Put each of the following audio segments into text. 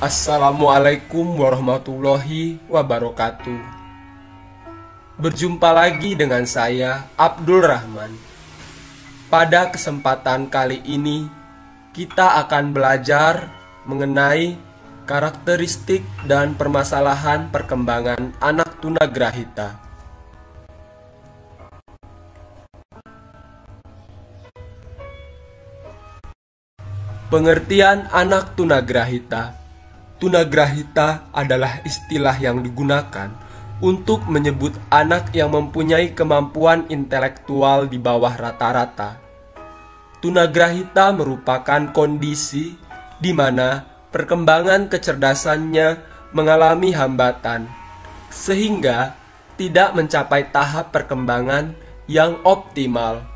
Assalamualaikum warahmatullahi wabarakatuh. Berjumpa lagi dengan saya, Abdul Rahman. Pada kesempatan kali ini, kita akan belajar mengenai karakteristik dan permasalahan perkembangan anak tunagrahita. Pengertian anak tunagrahita. Tunagrahita adalah istilah yang digunakan untuk menyebut anak yang mempunyai kemampuan intelektual di bawah rata-rata. Tunagrahita merupakan kondisi di mana perkembangan kecerdasannya mengalami hambatan, sehingga tidak mencapai tahap perkembangan yang optimal.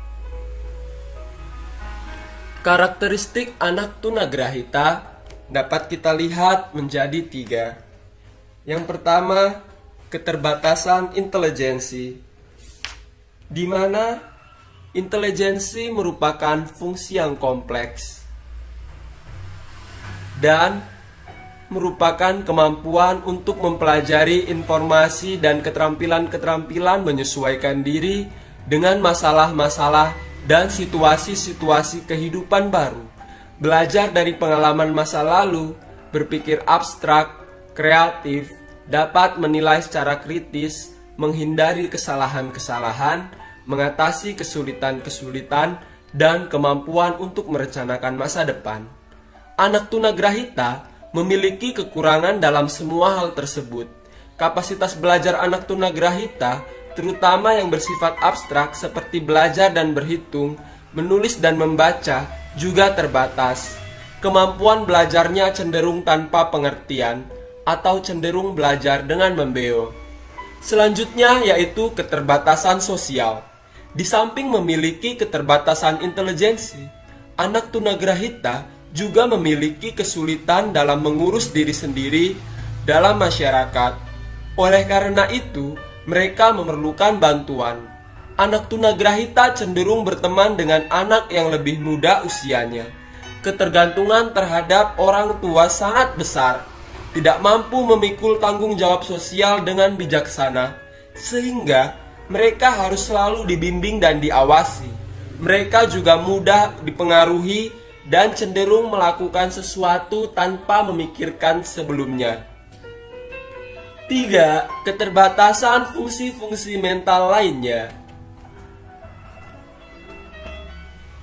Karakteristik anak tunagrahita dapat kita lihat menjadi 3. Yang pertama, keterbatasan intelijensi, di mana intelijensi merupakan fungsi yang kompleks dan merupakan kemampuan untuk mempelajari informasi dan keterampilan-keterampilan menyesuaikan diri dengan masalah-masalah dan situasi-situasi kehidupan baru. Belajar dari pengalaman masa lalu, berpikir abstrak, kreatif, dapat menilai secara kritis, menghindari kesalahan-kesalahan, mengatasi kesulitan-kesulitan, dan kemampuan untuk merencanakan masa depan. Anak tunagrahita memiliki kekurangan dalam semua hal tersebut. Kapasitas belajar anak tunagrahita, terutama yang bersifat abstrak seperti belajar dan berhitung, menulis dan membaca, juga terbatas. Kemampuan belajarnya cenderung tanpa pengertian atau cenderung belajar dengan membeo. Selanjutnya yaitu keterbatasan sosial. Di samping memiliki keterbatasan intelijensi, anak tunagrahita juga memiliki kesulitan dalam mengurus diri sendiri dalam masyarakat. Oleh karena itu, mereka memerlukan bantuan. Anak tunagrahita cenderung berteman dengan anak yang lebih muda usianya. Ketergantungan terhadap orang tua sangat besar, tidak mampu memikul tanggung jawab sosial dengan bijaksana, sehingga mereka harus selalu dibimbing dan diawasi. Mereka juga mudah dipengaruhi dan cenderung melakukan sesuatu tanpa memikirkan sebelumnya. 3. Keterbatasan fungsi-fungsi mental lainnya.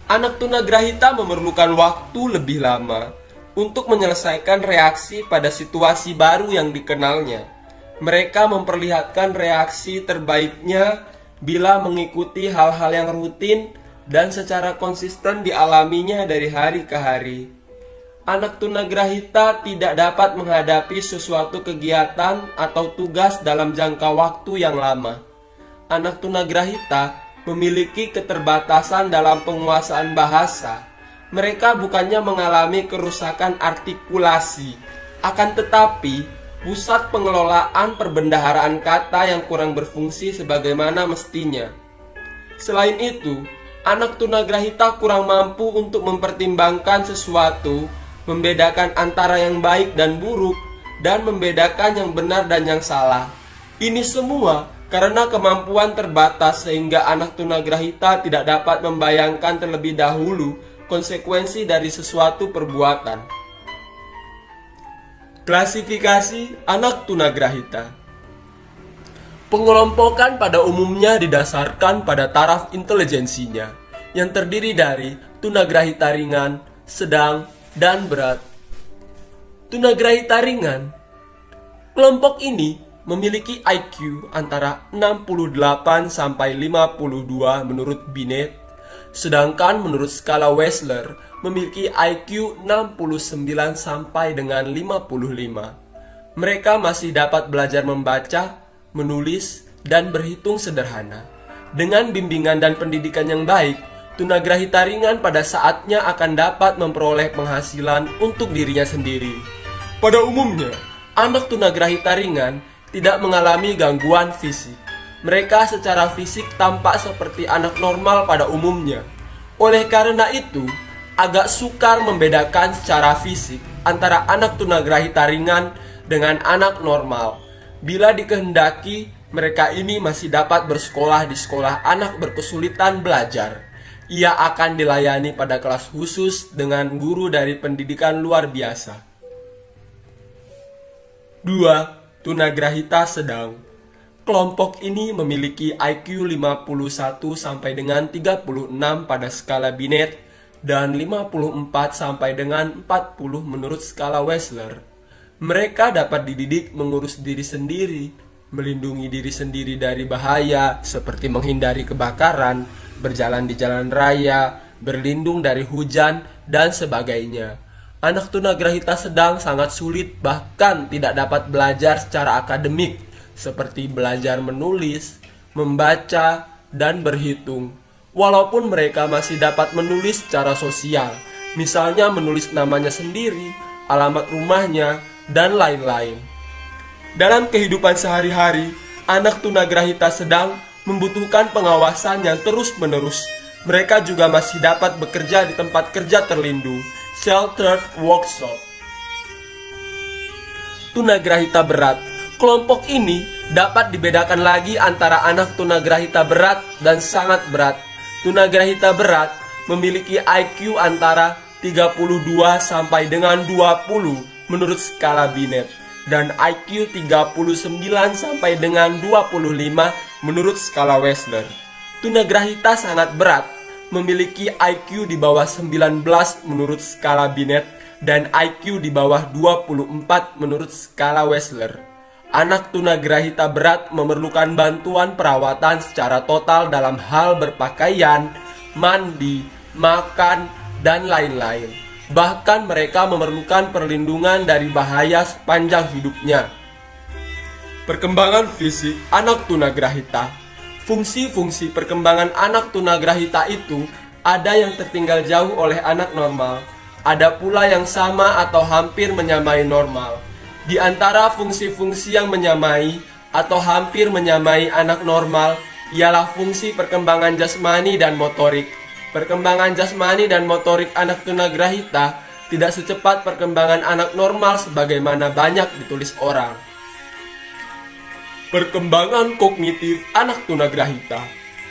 Anak tunagrahita memerlukan waktu lebih lama untuk menyelesaikan reaksi pada situasi baru yang dikenalnya. Mereka memperlihatkan reaksi terbaiknya bila mengikuti hal-hal yang rutin dan secara konsisten dialaminya dari hari ke hari. Anak tunagrahita tidak dapat menghadapi sesuatu kegiatan atau tugas dalam jangka waktu yang lama. Anak tunagrahita memiliki keterbatasan dalam penguasaan bahasa. Mereka bukannya mengalami kerusakan artikulasi, akan tetapi pusat pengelolaan perbendaharaan kata yang kurang berfungsi sebagaimana mestinya. Selain itu, anak tunagrahita kurang mampu untuk mempertimbangkan sesuatu, membedakan antara yang baik dan buruk, dan membedakan yang benar dan yang salah. Ini semua karena kemampuan terbatas sehingga anak tunagrahita tidak dapat membayangkan terlebih dahulu konsekuensi dari sesuatu perbuatan. Klasifikasi anak tunagrahita. Pengelompokan pada umumnya didasarkan pada taraf intelijensinya, yang terdiri dari tunagrahita ringan, sedang, dan berat. Tunagrahita ringan. Kelompok ini memiliki IQ antara 68 sampai 52 menurut Binet, sedangkan menurut skala Wechsler memiliki IQ 69 sampai dengan 55. Mereka masih dapat belajar membaca, menulis, dan berhitung sederhana. Dengan bimbingan dan pendidikan yang baik, tunagrahita ringan pada saatnya akan dapat memperoleh penghasilan untuk dirinya sendiri. Pada umumnya, anak tunagrahita ringan tidak mengalami gangguan fisik. Mereka secara fisik tampak seperti anak normal pada umumnya. Oleh karena itu, agak sukar membedakan secara fisik antara anak tunagrahita ringan dengan anak normal. Bila dikehendaki, mereka ini masih dapat bersekolah di sekolah anak berkesulitan belajar. Ia akan dilayani pada kelas khusus dengan guru dari pendidikan luar biasa. 2. Tunagrahita sedang. Kelompok ini memiliki IQ 51 sampai dengan 36 pada skala Binet dan 54 sampai dengan 40 menurut skala Wechsler. Mereka dapat dididik mengurus diri sendiri, melindungi diri sendiri dari bahaya seperti menghindari kebakaran, berjalan di jalan raya, berlindung dari hujan, dan sebagainya. Anak tunagrahita sedang sangat sulit bahkan tidak dapat belajar secara akademik seperti belajar menulis, membaca, dan berhitung. Walaupun mereka masih dapat menulis secara sosial, misalnya menulis namanya sendiri, alamat rumahnya, dan lain-lain. Dalam kehidupan sehari-hari, anak tunagrahita sedang membutuhkan pengawasan yang terus-menerus. Mereka juga masih dapat bekerja di tempat kerja terlindung, sheltered workshop. Tunagrahita berat. Kelompok ini dapat dibedakan lagi antara anak tunagrahita berat dan sangat berat. Tunagrahita berat memiliki IQ antara 32 sampai dengan 20 menurut skala Binet dan IQ 39 sampai dengan 25 menurut skala Wechsler. Tunagrahita sangat berat memiliki IQ di bawah 19 menurut skala Binet dan IQ di bawah 24 menurut skala Wechsler. Anak tunagrahita berat memerlukan bantuan perawatan secara total dalam hal berpakaian, mandi, makan, dan lain-lain. Bahkan mereka memerlukan perlindungan dari bahaya sepanjang hidupnya. Perkembangan fisik anak tunagrahita. Fungsi-fungsi perkembangan anak tunagrahita itu ada yang tertinggal jauh oleh anak normal, ada pula yang sama atau hampir menyamai normal. Di antara fungsi-fungsi yang menyamai atau hampir menyamai anak normal ialah fungsi perkembangan jasmani dan motorik. Perkembangan jasmani dan motorik anak tunagrahita tidak secepat perkembangan anak normal sebagaimana banyak ditulis orang. Perkembangan kognitif anak tunagrahita.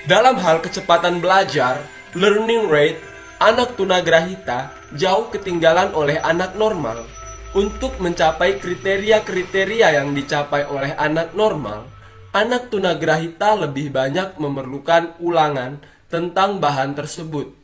Dalam hal kecepatan belajar, learning rate, anak tunagrahita jauh ketinggalan oleh anak normal. Untuk mencapai kriteria-kriteria yang dicapai oleh anak normal, anak tunagrahita lebih banyak memerlukan ulangan tentang bahan tersebut.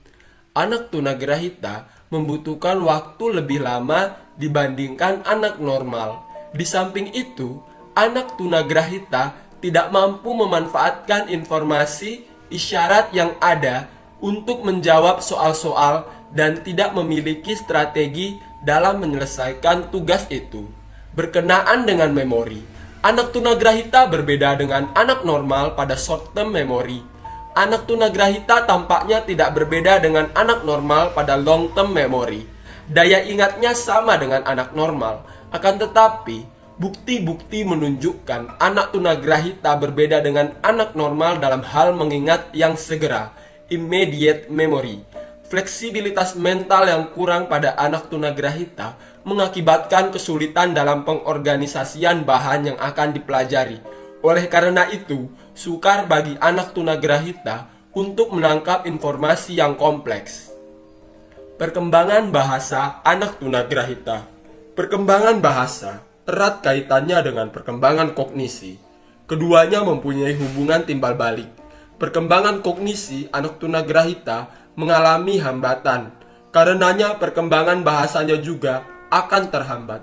Anak tunagrahita membutuhkan waktu lebih lama dibandingkan anak normal. Di samping itu, anak tunagrahita tidak mampu memanfaatkan informasi isyarat yang ada untuk menjawab soal-soal dan tidak memiliki strategi dalam menyelesaikan tugas itu. Berkenaan dengan memori, anak tunagrahita berbeda dengan anak normal pada short term memory. Anak tunagrahita tampaknya tidak berbeda dengan anak normal pada long term memory. Daya ingatnya sama dengan anak normal, akan tetapi bukti-bukti menunjukkan anak tunagrahita berbeda dengan anak normal dalam hal mengingat yang segera, immediate memory. Fleksibilitas mental yang kurang pada anak tunagrahita mengakibatkan kesulitan dalam pengorganisasian bahan yang akan dipelajari. Oleh karena itu, sukar bagi anak tunagrahita untuk menangkap informasi yang kompleks. Perkembangan bahasa anak tunagrahita. Perkembangan bahasa erat kaitannya dengan perkembangan kognisi. Keduanya mempunyai hubungan timbal balik. Perkembangan kognisi anak tunagrahita mengalami hambatan, karenanya perkembangan bahasanya juga akan terhambat.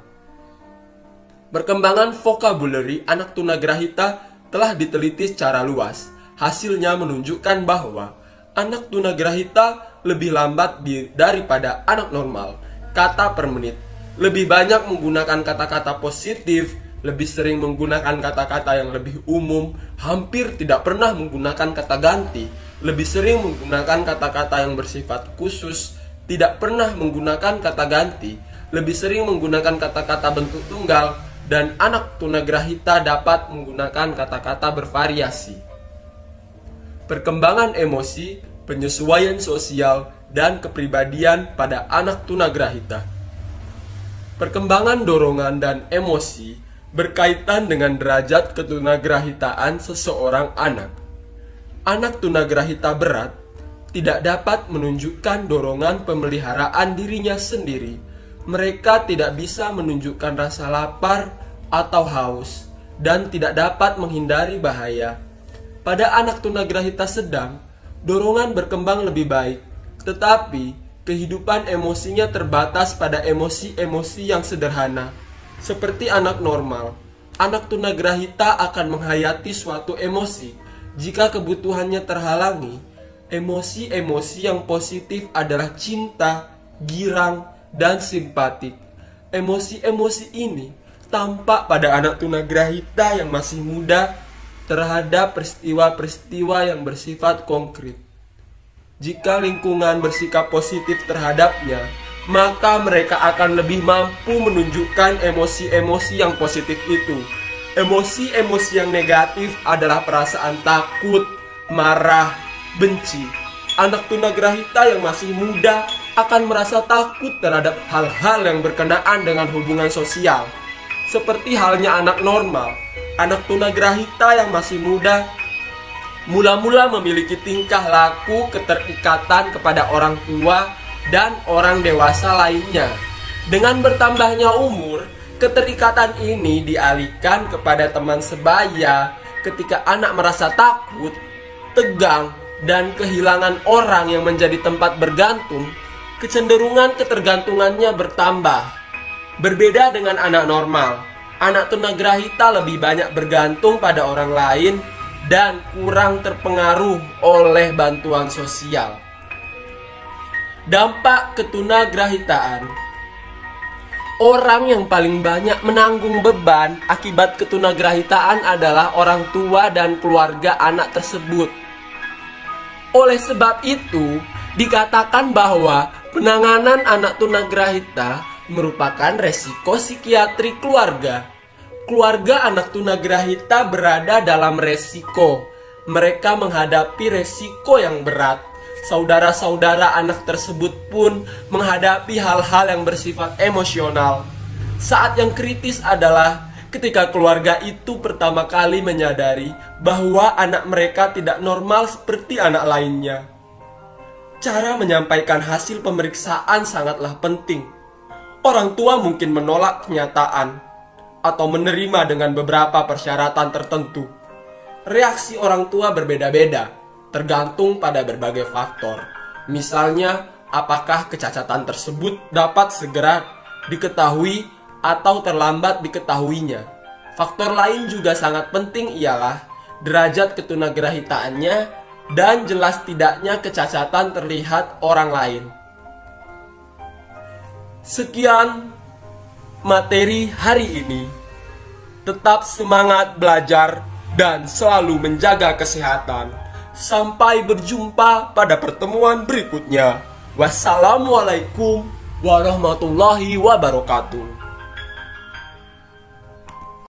Perkembangan vocabulary anak tunagrahita telah diteliti secara luas. Hasilnya menunjukkan bahwa anak tunagrahita lebih lambat daripada anak normal. Kata per menit, lebih banyak menggunakan kata-kata positif, lebih sering menggunakan kata-kata yang lebih umum, hampir tidak pernah menggunakan kata ganti, lebih sering menggunakan kata-kata yang bersifat khusus, tidak pernah menggunakan kata ganti, lebih sering menggunakan kata-kata bentuk tunggal, dan anak tunagrahita dapat menggunakan kata-kata bervariasi. Perkembangan emosi, penyesuaian sosial, dan kepribadian pada anak tunagrahita. Perkembangan dorongan dan emosi berkaitan dengan derajat ketunagrahitaan seseorang anak. Anak tunagrahita berat tidak dapat menunjukkan dorongan pemeliharaan dirinya sendiri. Mereka tidak bisa menunjukkan rasa lapar atau haus dan tidak dapat menghindari bahaya. Pada anak tunagrahita sedang, dorongan berkembang lebih baik, tetapi kehidupan emosinya terbatas pada emosi-emosi yang sederhana. Seperti anak normal, anak tunagrahita akan menghayati suatu emosi jika kebutuhannya terhalangi. Emosi-emosi yang positif adalah cinta, girang, dan simpatik. Emosi-emosi ini tampak pada anak tunagrahita yang masih muda terhadap peristiwa-peristiwa yang bersifat konkret. Jika lingkungan bersikap positif terhadapnya, maka mereka akan lebih mampu menunjukkan emosi-emosi yang positif itu. Emosi-emosi yang negatif adalah perasaan takut, marah, benci. Anak tunagrahita yang masih muda akan merasa takut terhadap hal-hal yang berkenaan dengan hubungan sosial. Seperti halnya anak normal, anak tunagrahita yang masih muda mula-mula memiliki tingkah laku keterikatan kepada orang tua dan orang dewasa lainnya. Dengan bertambahnya umur, keterikatan ini dialihkan kepada teman sebaya ketika anak merasa takut, tegang, dan kehilangan orang yang menjadi tempat bergantung. Kecenderungan ketergantungannya bertambah. Berbeda dengan anak normal, anak tunagrahita lebih banyak bergantung pada orang lain dan kurang terpengaruh oleh bantuan sosial. Dampak ketunagrahitaan. Orang yang paling banyak menanggung beban akibat ketunagrahitaan adalah orang tua dan keluarga anak tersebut. Oleh sebab itu, dikatakan bahwa penanganan anak tunagrahita merupakan resiko psikiatri keluarga. Keluarga anak tunagrahita berada dalam resiko. Mereka menghadapi resiko yang berat. Saudara-saudara anak tersebut pun menghadapi hal-hal yang bersifat emosional. Saat yang kritis adalah ketika keluarga itu pertama kali menyadari bahwa anak mereka tidak normal seperti anak lainnya. Cara menyampaikan hasil pemeriksaan sangatlah penting. Orang tua mungkin menolak kenyataan atau menerima dengan beberapa persyaratan tertentu. Reaksi orang tua berbeda-beda, tergantung pada berbagai faktor. Misalnya, apakah kecacatan tersebut dapat segera diketahui atau terlambat diketahuinya. Faktor lain juga sangat penting ialah derajat ketunagrahitaannya dan jelas tidaknya kecacatan terlihat orang lain. Sekian materi hari ini. Tetap semangat belajar dan selalu menjaga kesehatan. Sampai berjumpa pada pertemuan berikutnya. Wassalamualaikum warahmatullahi wabarakatuh.